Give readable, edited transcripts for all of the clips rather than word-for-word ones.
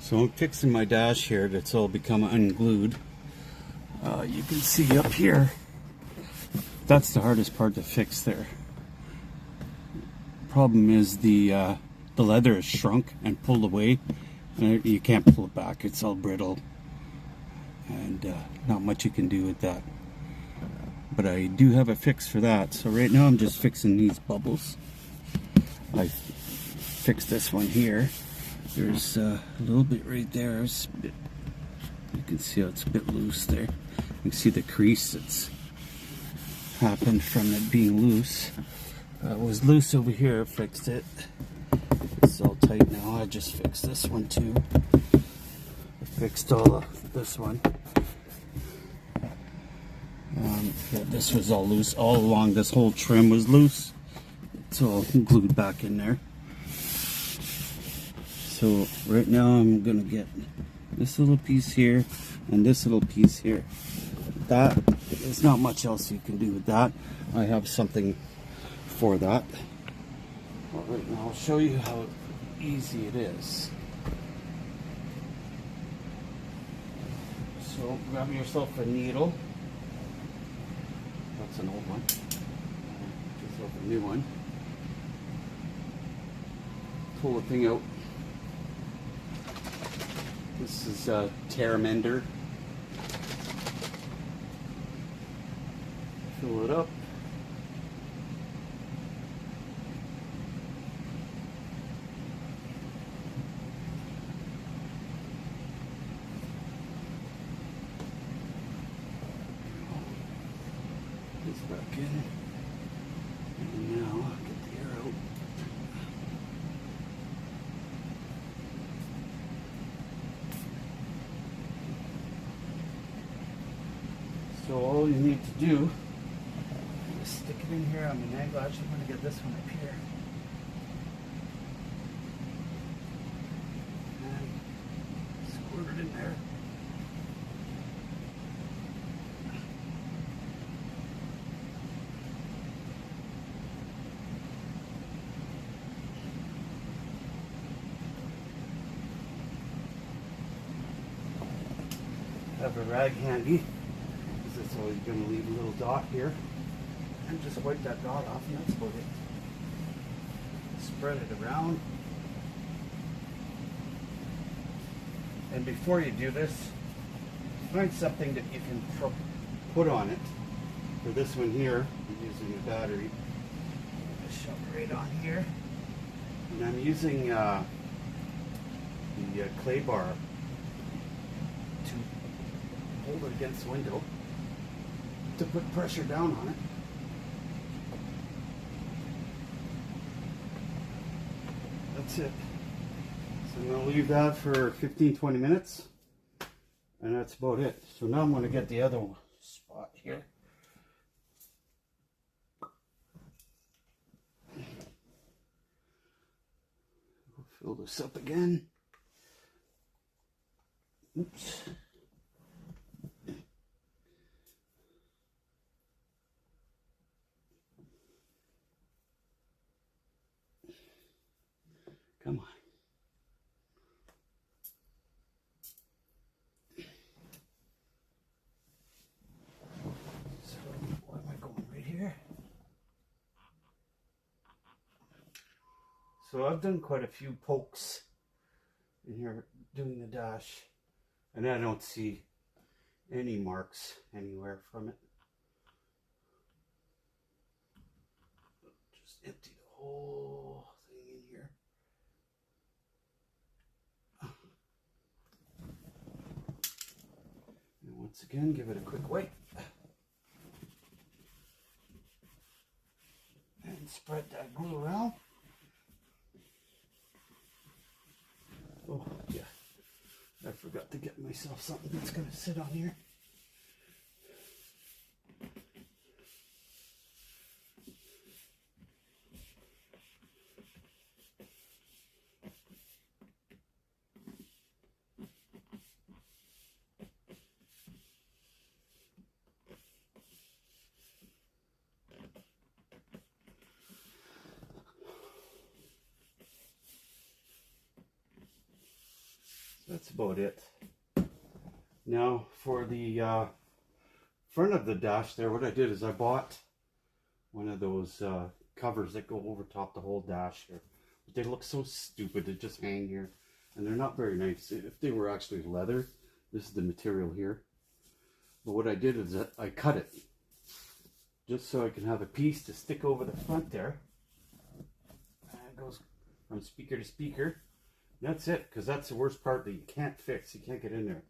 So I'm fixing my dash here. That's all become unglued. You can see up here, that's the hardest part to fix there. Problem is the leather is shrunk and pulled away, and you can't pull it back. It's all brittle, and not much you can do with that. But I do have a fix for that. So right now I'm just fixing these bubbles. I fixed this one here. There's a little bit right there. You can see how it's a bit loose there. You can see the crease that's happened from it being loose. It was loose over here, fixed it. It's all tight now. I just fixed this one too. I fixed all of this one. Yeah, this was all loose. All along this whole trim was loose. It's all glued back in there. So right now I'm gonna get this little piece here and this little piece here. That, there's not much else you can do with that. I have something for that. Well, right now I'll show you how easy it is. So grab yourself a needle. That's an old one. Get yourself a new one. Pull the thing out. This is a tear mender. Fill it up. This back in. And now I'll get the air out. So all you need to do is stick it in here on an angle. Actually, I'm going to get this one up here. And squirt it in there. Have a rag handy. That's always going to leave a little dot here, and just wipe that dot off, and that's about it. Spread it around, and before you do this, find something that you can put on it. For this one here, I'm using a battery. Just shove it right on here, and I'm using the clay bar to hold it against the window, to put pressure down on it. That's it. So I'm going to leave that for 15-20 minutes, and that's about it. So now I'm going to get the other spot here. We'll fill this up again. Oops. Come on. So, where am I going? Right here? So I've done quite a few pokes in here doing the dash, and I don't see any marks anywhere from it. Just empty the whole thing in here. And once again, give it a quick wipe. And spread that glue around. Oh, yeah. I forgot to get myself something that's going to sit on here. that's about it. Now for the front of the dash there, what I did is I bought one of those covers that go over top the whole dash here. But they look so stupid to just hang here, and they're not very nice. If they were actually leather, this is the material here. But what I did is I cut it just so I can have a piece to stick over the front there. And it goes from speaker to speaker. That's it, because that's the worst part that you can't fix. You can't get in there.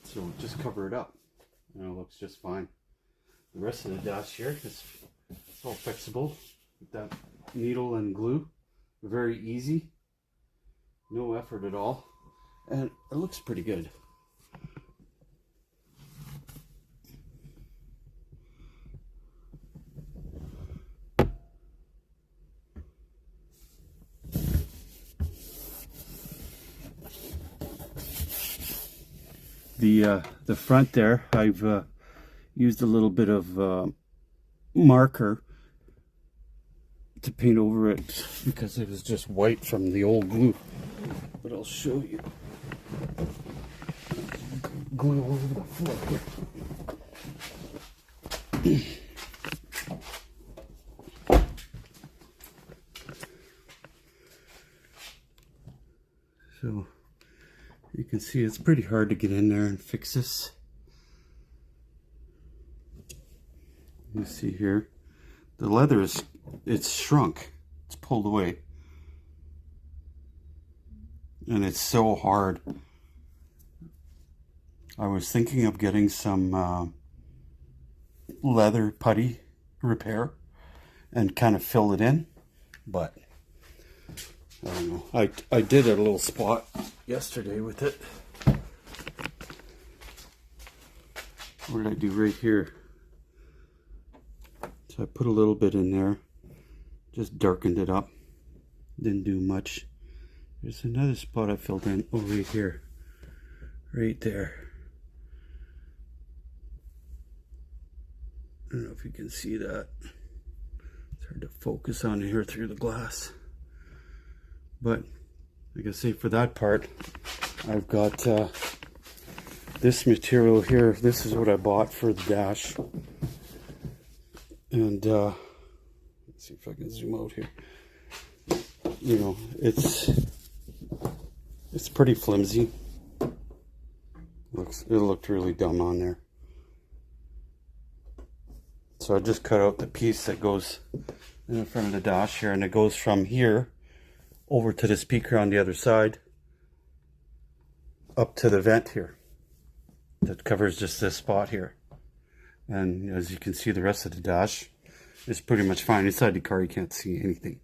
So just cover it up, and it looks just fine. The rest of the dash here is all fixable with that needle and glue. Very easy, no effort at all, and it looks pretty good. The front there, I've used a little bit of marker to paint over it because it was just white from the old glue. But I'll show you. Glue all over the floor here. So you can see it's pretty hard to get in there and fix this. You see here, the leather it's shrunk, it's pulled away, and it's so hard. I was thinking of getting some leather putty repair and kind of fill it in, but I don't know. I did a little spot yesterday with it. What did I do right here? So I put a little bit in there, just darkened it up, didn't do much. There's another spot I filled in, oh right here, right there. I don't know if you can see that. It's hard to focus on here through the glass. But like I say, for that part, I've got this material here. This is what I bought for the dash. And let's see if I can zoom out here. You know, it's pretty flimsy. It looked really dumb on there. So I just cut out the piece that goes in the front of the dash here, and it goes from here over to the speaker on the other side, up to the vent here. That covers just this spot here. And as you can see, the rest of the dash is pretty much fine. Inside the car, you can't see anything.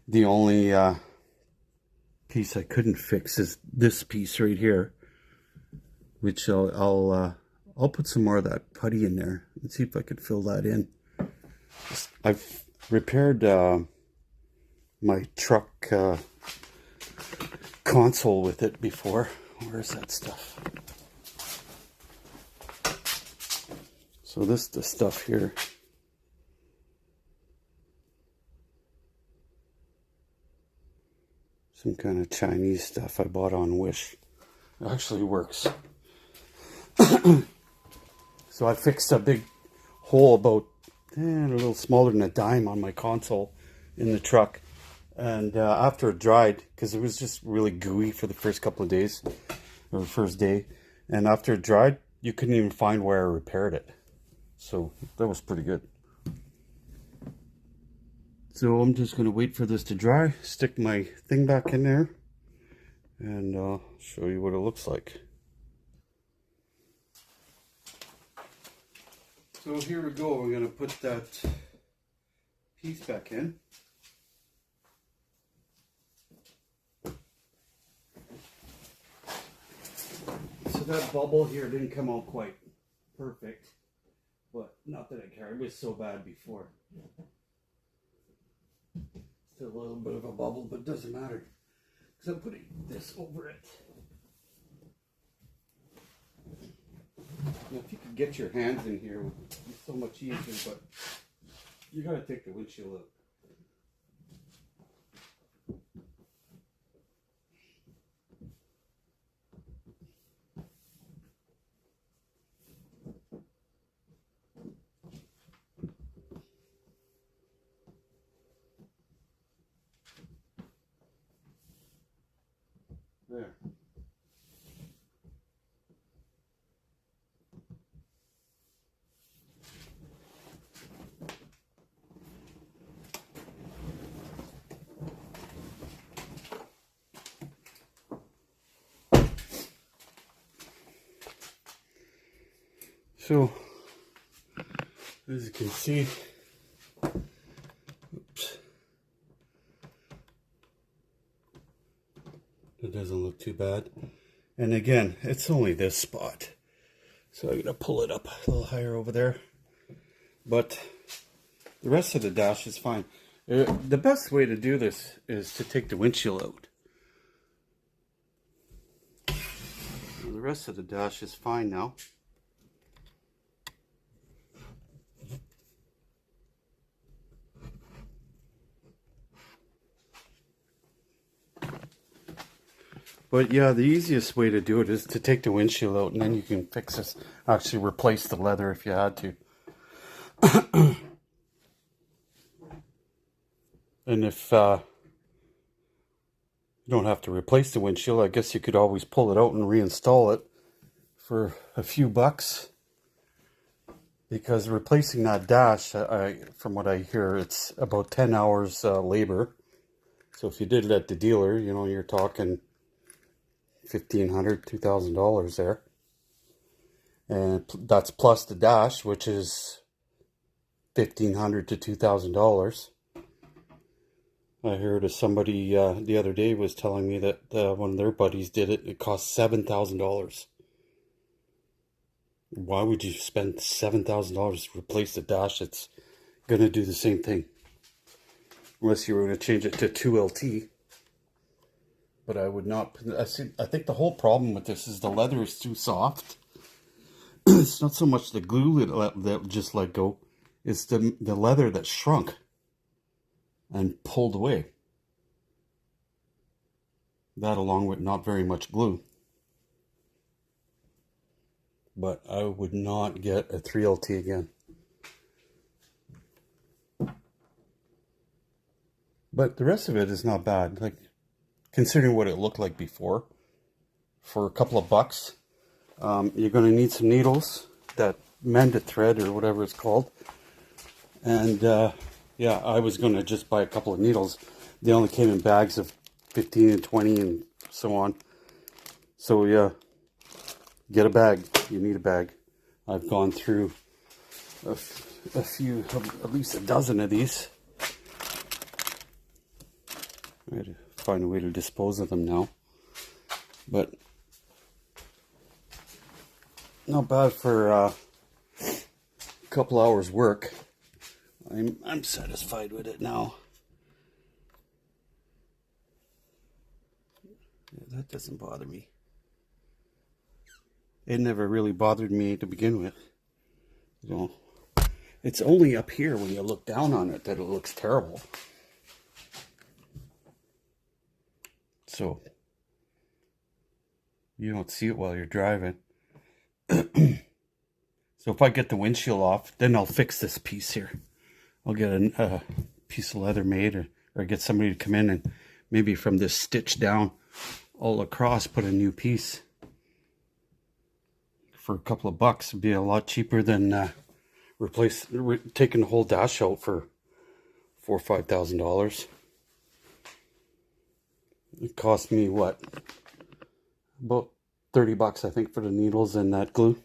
The only piece I couldn't fix is this piece right here, which I'll put some more of that putty in there and see if I could fill that in. I've repaired my truck console with it before. Where's that stuff? So this is the stuff here. Some kind of Chinese stuff I bought on Wish. It actually works. So I fixed a big hole about a little smaller than a dime on my console in the truck. And after it dried, because it was just really gooey for the first couple of days, or the first day, and after it dried, you couldn't even find where I repaired it. So that was pretty good. So I'm just going to wait for this to dry, stick my thing back in there, and show you what it looks like. So here we go. We're going to put that piece back in. So that bubble here didn't come out quite perfect, but not that I care. It was so bad before. Still a little bit of a bubble, but it doesn't matter because I'm putting this over it. Now, if you could get your hands in here, it would be so much easier, but you got to take the windshield out. There. So, as you can see, oops, it doesn't look too bad. And again, it's only this spot. So I'm going to pull it up a little higher over there. But the rest of the dash is fine. The best way to do this is to take the windshield out. The rest of the dash is fine now. But yeah, the easiest way to do it is to take the windshield out, and then you can fix this, actually replace the leather if you had to. And if you don't have to replace the windshield, I guess you could always pull it out and reinstall it for a few bucks. Because replacing that dash, from what I hear, it's about 10 hours labor. So if you did it at the dealer, you know, you're talking $1,500, $2,000 there. And that's plus the dash, which is $1,500 to $2,000. I heard of somebody the other day was telling me that one of their buddies did it. It cost $7,000. Why would you spend $7,000 to replace the dash? It's going to do the same thing. Unless you were going to change it to 2LT. But I would not. I think the whole problem with this is the leather is too soft. It's not so much the glue that just let go. It's the leather that shrunk and pulled away. That along with not very much glue. But I would not get a 3LT again. But the rest of it is not bad. Like, considering what it looked like before, for a couple of bucks, you're going to need some needles, that mended thread or whatever it's called. And yeah, I was going to just buy a couple of needles. They only came in bags of 15 and 20 and so on. So yeah, get a bag. You need a bag. I've gone through a few, at least a dozen of these. I had to find a way to dispose of them now. But not bad for a couple hours work. I'm satisfied with it now. Yeah, that doesn't bother me. It never really bothered me to begin with. You know, it's only up here when you look down on it that it looks terrible. So you don't see it while you're driving. So if I get the windshield off, then I'll fix this piece here. I'll get a piece of leather made, or get somebody to come in and maybe from this stitch down all across put a new piece for a couple of bucks. It'd be a lot cheaper than taking the whole dash out for $4,000 or $5,000. It cost me what, about 30 bucks I think for the needles and that glue,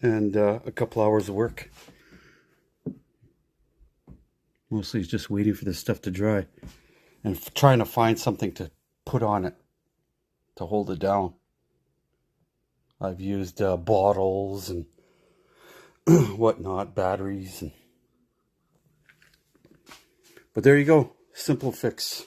and a couple hours of work. Mostly it's just waiting for this stuff to dry and trying to find something to put on it to hold it down. I've used bottles and whatnot, batteries, but there you go, simple fix.